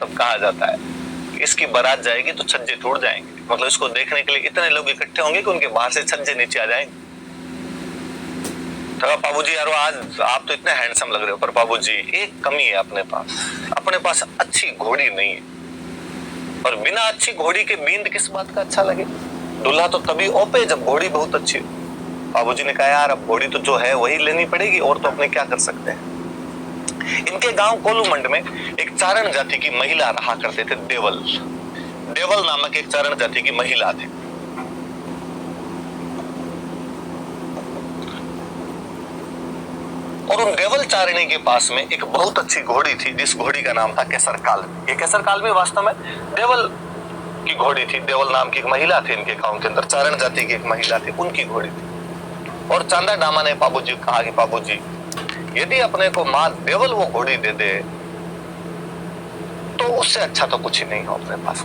तब कहा जाता है इसकी बारात जाएगी तो छज्जे टूट जाएंगे, मतलब इसको देखने के लिए इतने लोग इकट्ठे होंगे कि उनके बाहर से छज्जे नीचे आ जाएंगे। तो बाबूजी यार आज आप तो इतने हैंडसम लग रहे हो, पर बाबूजी एक कमी है अपने पास अच्छी घोड़ी नहीं है। और बिना अच्छी घोड़ी के बींद किस बात का अच्छा लगे? दूल्हा तो तभी ओपे जब घोड़ी बहुत अच्छी हो। बाबूजी ने कहा यार अब घोड़ी तो जो है वही लेनी पड़ेगी, और तो अपने क्या कर सकते हैं। इनके गांव कोलूमंड में एक चारण जाति की महिला रहा करते थे, देवल नामक एक चारण जाति की महिला थे। और उन देवल चारिणी के पास में एक बहुत अच्छी घोड़ी थी, जिस घोड़ी का नाम था केसर कालमी। ये केसर कालमी वास्तव में देवल की घोड़ी थी। देवल नाम की एक महिला थी इनके गांव के अंदर, चारण जाति की एक महिला थी, उनकी घोड़ी थी। और चांदा डामा ने बाबूजी को कहा कि बाबूजी यदि अपने को मां देवल वो घोड़ी दे दे तो उससे अच्छा तो कुछ ही नहीं हो अपने पास।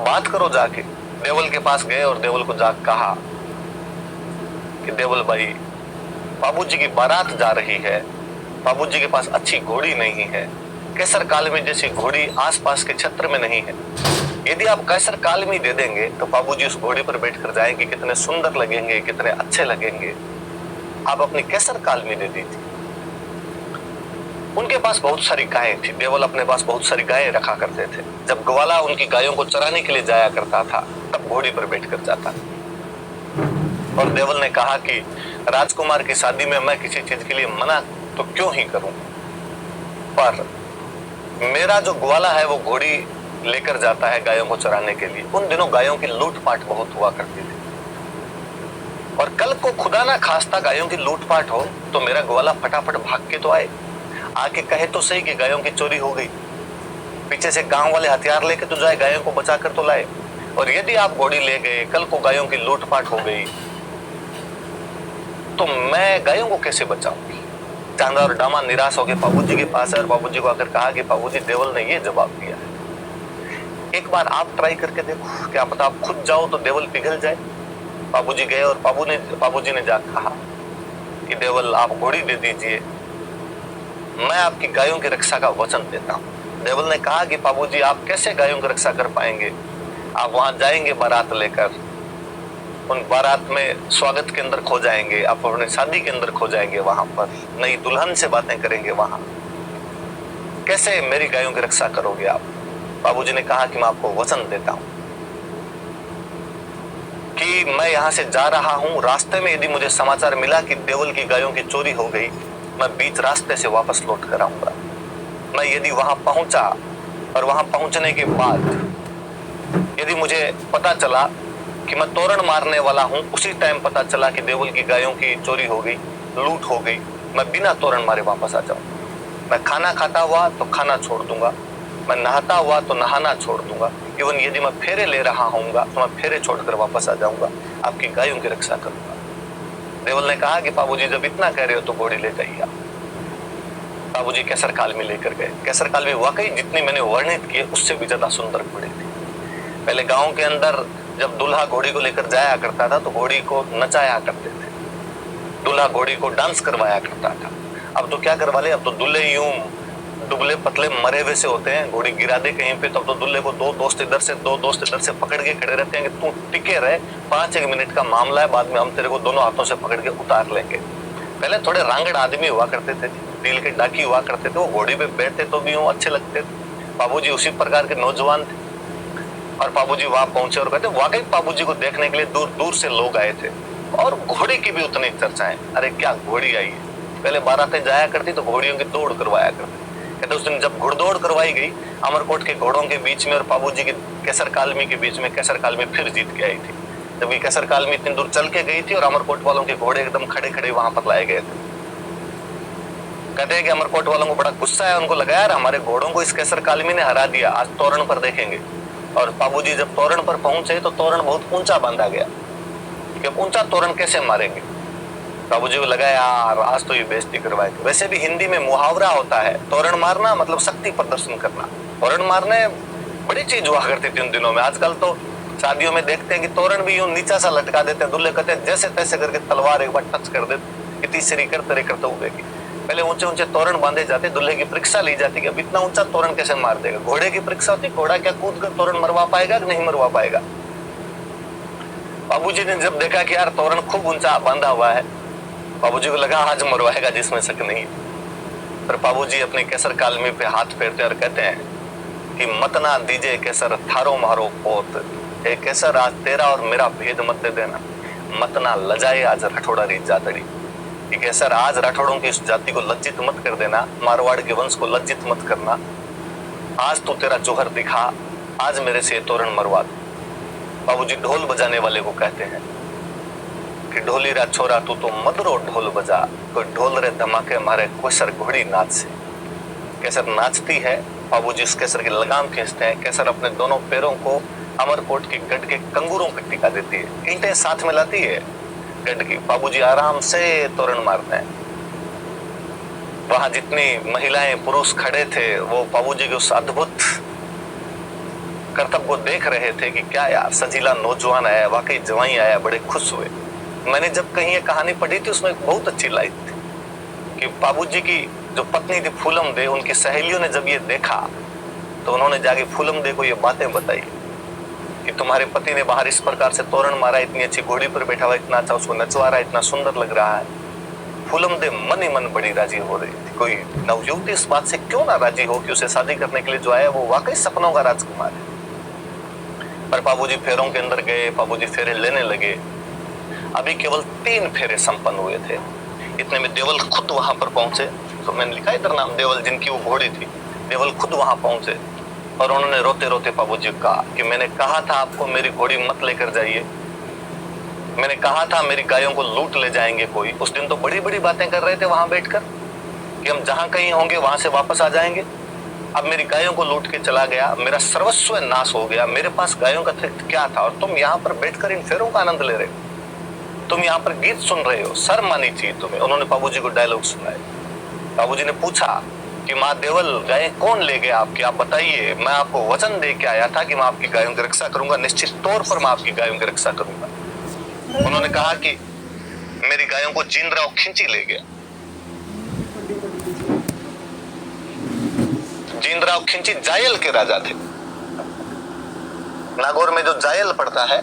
बात करो जाके। देवल के पास गए और देवल को जाकर कहा कि देवल भाई बाबूजी की बारात जा रही है, बाबूजी के पास अच्छी घोड़ी नहीं है, केसर कालमी जैसी घोड़ी आसपास के क्षेत्र में नहीं है। यदि आप केसर कालमी दे देंगे तो बाबूजी उस घोड़ी पर बैठकर जाएंगे, कितने सुंदर लगेंगे, कितने अच्छे लगेंगे। आप अपनी केसर कालमी दे दीजिए। उनके पास बहुत सारी गायें थी, देवल अपने पास बहुत सारी गायें रखा करते थे। जब ग्वाला उनकी गायों को चराने के लिए जाया करता था तब घोड़ी पर बैठकर जाता था। और देवल ने कहा कि राजकुमार की शादी में मैं किसी चीज के लिए मना तो क्यों ही करूं, पर मेरा जो ग्वाला है वो घोड़ी लेकर जाता है गायों को चराने के लिए। उन दिनों गायों की लूटपाट बहुत हुआ करती थी, और कल को खुदा ना खास्ता गायों की लूटपाट हो तो मेरा ग्वाला फटाफट भाग के तो आके कहे तो सही कि गायों की चोरी हो गई, पीछे से गांव वाले हथियार लेके तो जाए, गायों को बचा कर तो लाए। और यदि आप घोड़ी ले गए, कल को गायों की लूटपाट हो गई तो मैं गायों को कैसे बचाऊंगी। चांदा और डामा निराश होकर बाबूजी के पास है और बाबूजी को आकर कहा कि बाबूजी देवल ने ये जवाब दिया है, एक बार आप ट्राई करके देखो, क्या पता आप खुद जाओ तो देवल पिघल जाए। बाबूजी गए और बाबूजी ने जाकर कहा कि देवल आप घोड़ी दे दीजिए, मैं आपकी गायों की रक्षा का वचन देता हूं। देवल ने कहा कि बाबूजी आप कैसे गायों की रक्षा कर पाएंगे, आप वहां जाएंगे बारात लेकर, उन बारात में स्वागत के अंदर खो जाएंगे, आप अपनी शादी के अंदर खो जाएंगे, वहां पर नई दुल्हन से बातें करेंगे, वहां कैसे मेरी गायों की रक्षा करोगे आप। बाबूजी ने कहा कि मैं आपको वचन देता हूं कि मैं यहां से जा रहा हूं, रास्ते में यदि मुझे समाचार मिला कि देवल की गायों की चोरी हो गई, मैं बीच रास्ते से वापस लौट कर आऊंगा। मैं यदि वहां पहुंचा और वहां पहुंचने के बाद यदि मुझे पता चला कि मैं तोरण मारने वाला हूं, उसी टाइम पता चला कि देवल की गायों की चोरी हो गई, लूट हो गई, मैं बिना तोरण मारे वापस आ जाऊं। मैं खाना खाता हुआ तो खाना छोड़ दूंगा, मैं नहाता हुआ तो नहाना छोड़ दूंगा, इवन यदि मैं फेरे ले रहा हूँगा तो मैं फेरे छोड़कर वापस आ जाऊंगा, आपकी गायों की रक्षा करूंगा। देवल ने कहा कि बाबूजी जब इतना कह रहे हो तो घोड़ी ले जाइए आप। बाबूजी केसर कालमी लेकर गए। केसर कालमी वाकई जितनी मैंने वर्णित की उससे भी ज्यादा सुंदर घोड़ी थी। पहले गांव के अंदर जब दूल्हा घोड़ी को लेकर जाया करता था तो घोड़ी को नचाया करते थे, दूल्हा घोड़ी को डांस करवाया करता था। अब तो क्या करवा ले, अब तो दूल्हे यूं दुबले पतले मरे हुए से होते हैं, घोड़ी गिरा दे कहीं पे तब तो दूल्हे को दो दोस्त इधर से पकड़ के खड़े रहते हैं कि तू टिके रहे, 5-1 मिनट का मामला है, बाद में हम तेरे को दोनों हाथों से पकड़ के उतार लेंगे। पहले थोड़े रांगड़ आदमी हुआ करते थे, दिल के डाकी हुआ करते थे, वो घोड़ी पे बैठते तो भी वो अच्छे लगते थे। बाबूजी उसी प्रकार के नौजवान थे। और बाबूजी वहां पहुंचे और कहते वाकई बाबूजी को देखने के लिए दूर दूर से लोग आए थे, और घोड़ी की भी उतनी चर्चाएं, अरे क्या घोड़ी आई है। पहले बारातें जाया करती तो घोड़ियों की दौड़ करवाया करते। कहते उस दिन जब घुड़दौड़ करवाई गई अमरकोट के घोड़ों के बीच में और बाबूजी के केसर कालमी के बीच में, केसर कालमी फिर जीत के आई थी। जब ये केसर कालमी इतनी दूर चल के गई थी और अमरकोट वालों के घोड़े एकदम खड़े खड़े वहां पर लाए गए थे। कहते हैं कि अमरकोट वालों को बड़ा गुस्सा है, उनको लगा यार हमारे घोड़ों को इस केसर कालमी ने हरा दिया, आज तोरण पर देखेंगे। और बाबूजी जब तोरण पर पहुंचे तो तोरण बहुत ऊंचा बांधा गया, कि ऊंचा तोरण कैसे मारेंगे। बाबूजी को लगा यार आज तो ये बेइज्जती करवाएंगे। वैसे भी हिंदी में मुहावरा होता है, तोरण मारना मतलब शक्ति प्रदर्शन करना। तोरण मारने बड़ी चीज हुआ करती थी उन दिनों में। आजकल तो शादियों में देखते हैं कि तोरण भी यूं नीचा सा लटका देते हैं, दूल्हे कहते हैं जैसे तैसे करके तलवार एक बार टच कर दे, तीसरी करते करते उड़ेगी। पहले ऊंचे ऊंचे तोरण बांधे जाते, दूल्हे की परीक्षा ली जाती कि अब इतना ऊंचा तोरण कैसे मार देगा। घोड़े की परीक्षा होती, घोड़ा क्या कूद कर तोरण मरवा पाएगा कि नहीं मरवा पाएगा। बाबूजी ने जब देखा कि यार तोरण खूब ऊंचा बांधा हुआ है, बाबूजी को लगा आज मरवाएगा, जिसमें शक नहीं है। पर बाबूजी अपने केसर कालमी पे हाथ फेरते और कहते हैं कि मत ना दीजिए केसर थारो मारो पोत, ए केसर आज तेरा और मेरा भेद मत दे देना, मत ना लजाए आज रठौड़ा रीत जातड़ी, कि केसर आज राठौड़ों की इस जाति को लज्जित मत कर देना, मारवाड़ के वंश को लज्जित मत करना, आज तो तेरा जोहर दिखा, आज मेरे से तोरण मरवा दो। बाबूजी ढोल बजाने वाले को कहते हैं कि ढोली रा छोरा तू तो मदरो ढोल बजा, कोई ढोल रे धमाके मारे केसर घोड़ी नाच से। केसर नाचती है, बाबूजी इस केसर की लगाम खींचते हैं, केसर अपने दोनों पैरों को अमरकोट की गढ़ के कंगूरों पर टिका देती है, ईंटें साथ में लाती है गढ़ की, बाबूजी आराम से तोरण मारते हैं। वहां जितनी महिलाएं पुरुष खड़े थे वो बाबूजी के उस अद्भुत कर्तव्य को देख रहे थे कि क्या यार सजीला नौजवान आया, वाकई जवाई आया, बड़े खुश हुए। मैंने जब कहीं ये कहानी पढ़ी थी उसमें बहुत अच्छी लाइन थी कि बाबूजी की जो पत्नी थी फूलम दे, उनकी सहेलियों ने जब ये देखा तो उन्होंने जाके फूलम दे को ये बातें बताई कि तुम्हारे पति ने बाहर इस प्रकार से तोरण मारा, इतनी अच्छी घोड़ी पर बैठा हुआ, इतना अच्छा उसको नचवा रहा है, इतना सुंदर लग रहा है। फूलम दे मन ही मन बड़ी राजी हो रही थी। कोई नवयुवती इस बात से क्यों ना राजी हो कि उसे शादी करने के लिए जो आया वो वाकई सपनों का राजकुमार है। पर बाबूजी फेरों के अंदर गए, बाबूजी फेरे लेने लगे। अभी केवल 3 फेरे संपन्न हुए थे, इतने में देवल खुद वहां पर पहुंचे। तो मैंने लिखा इधर नाम देवल, जिनकी वो घोड़ी थी, देवल खुद वहां पहुंचे और उन्होंने रोते रोते बाबूजी को कहा कि मैंने कहा था आपको मेरी घोड़ी मत लेकर जाइए, मैंने कहा था मेरी गायों को लूट ले जाएंगे कोई। उस दिन तो बड़ी बड़ी बातें कर रहे थे वहां बैठकर कि हम जहां कहीं होंगे वहां से वापस आ जाएंगे। अब मेरी गायों को लूट के चला गया, मेरा सर्वस्व नाश हो गया, मेरे पास गायों का अतिरिक्त क्या था, और तुम यहाँ पर बैठकर इन फेरों का आनंद ले रहे हो, तुम यहाँ पर गीत सुन रहे हो, शर्म आनी चाहिए तुम्हें। उन्होंने बाबूजी को डायलॉग सुनाए। बाबूजी ने पूछा कि माँ देवल गायें कौन ले गया आपकी, आप बताइए। मैं आपको वचन दे के आया था कि मैं आपकी गायों की रक्षा करूंगा, निश्चित तौर पर मैं आपकी गायों की रक्षा करूंगा। उन्होंने कहा कि मेरी गायों को जींद्राव खिंची ले गया। जींद्राव खिंची जायल के राजा थे। नागौर में जो जायल पड़ता है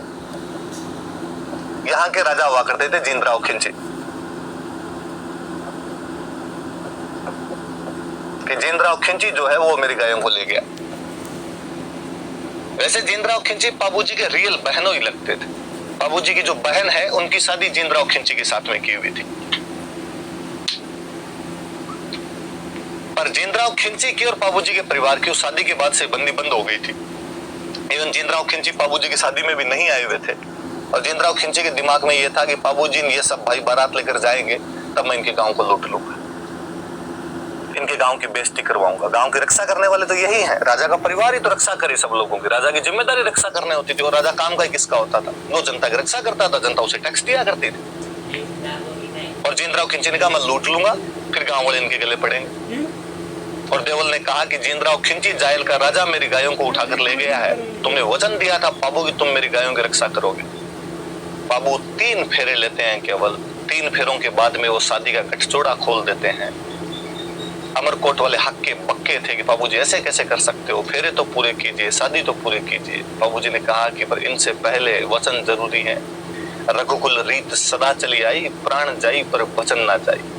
यहाँ के राजा हुआ करते थे जींद्राव खिंची। कि जींद्राव खिंची जो है वो मेरी गायों को ले गया। वैसे जींद्राव खिंची बाबूजी के रियल बहनों ही लगते थे। बाबूजी की जो बहन है उनकी शादी जींद्राव खिंची के साथ में की हुई थी। पर जींद्राव खिंची की और बाबूजी के परिवार की उस शादी के बाद से बंदी बंद हो गई थी। इवन जींद्राव खिंची बाबूजी की शादी में भी नहीं आए हुए थे और जींद्राव खिंची के दिमाग में यह था कि बाबूजी ये सब भाई बारात लेकर जाएंगे तब मैं इनके गांव को लूट लूंगा, इनके गांव की बेइज्जती करवाऊंगा। गांव की रक्षा करने वाले तो यही है, राजा का परिवार ही तो रक्षा करे सब लोगों की। राजा की जिम्मेदारी रक्षा करने होती थी और राजा काम का किसका होता था, वो जनता की रक्षा करता था, जनता उसे टैक्स दिया करती थी। और जींद्राव खिंची ने कहा मैं लूट लूंगा, फिर गांव वाले इनके गले पड़ेंगे। और देवल ने कहा कि जींद्राव खिंची जायल का राजा मेरी गायों को उठाकर ले गया है, तुमने वचन दिया था बाबू कि तुम मेरी गायों की रक्षा करोगे। बाबू 3 फेरे लेते हैं, केवल 3 फेरों के बाद में वो शादी का गठजोड़ा खोल देते हैं। अमरकोट वाले हक के पक्के थे कि बाबूजी ऐसे कैसे कर सकते हो, फेरे तो पूरे कीजिए, शादी तो पूरे कीजिए। बाबूजी ने कहा कि पर इनसे पहले वचन जरूरी है। रघुकुल रीत सदा चली आई, प्राण जाई पर वचन ना जाई।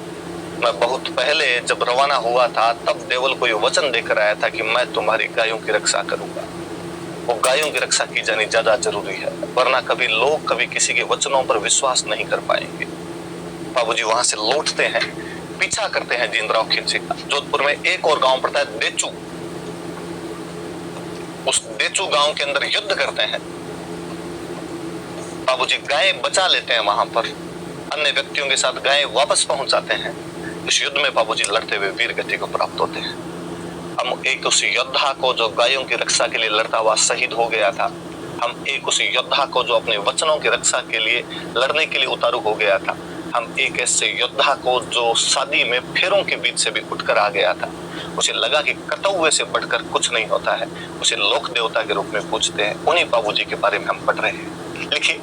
मैं बहुत पहले जब रवाना हुआ था तब देवल को ये वचन देकर आया था कि मैं तुम्हारी गायों की रक्षा करूंगा। वो गायों की रक्षा की जानी ज्यादा जरूरी है, वरना कभी लोग कभी किसी के वचनों पर विश्वास नहीं कर पाएंगे। बाबूजी वहां से लौटते हैं, पीछा करते हैं जींद्राव खिंची का। जोधपुर में एक और गांव पड़ता है देचू, उस देचू गांव के अंदर युद्ध करते हैं। बाबूजी गायें बचा लेते हैं, वहां पर अन्य व्यक्तियों के साथ गायें वापस पहुंच जाते हैं। इस युद्ध में बाबूजी लड़ते हुए वीर गति को प्राप्त होते हैं। हम एक उस योद्धा को जो गायों की रक्षा के लिए लड़ता हुआ शहीद हो गया था, हम एक उस योद्धा को जो अपने वचनों की रक्षा के लिए लड़ने के लिए उतारू हो गया था, हम एक ऐसे योद्धा को जो शादी में फेरों के बीच से भी उठकर आ गया था, उसे लगा कि कटौए से बढ़कर कुछ नहीं होता है, उसे लोक देवता के रूप में पूजते हैं। उन्हीं बाबूजी के बारे में हम पढ़ रहे हैं। लिखिए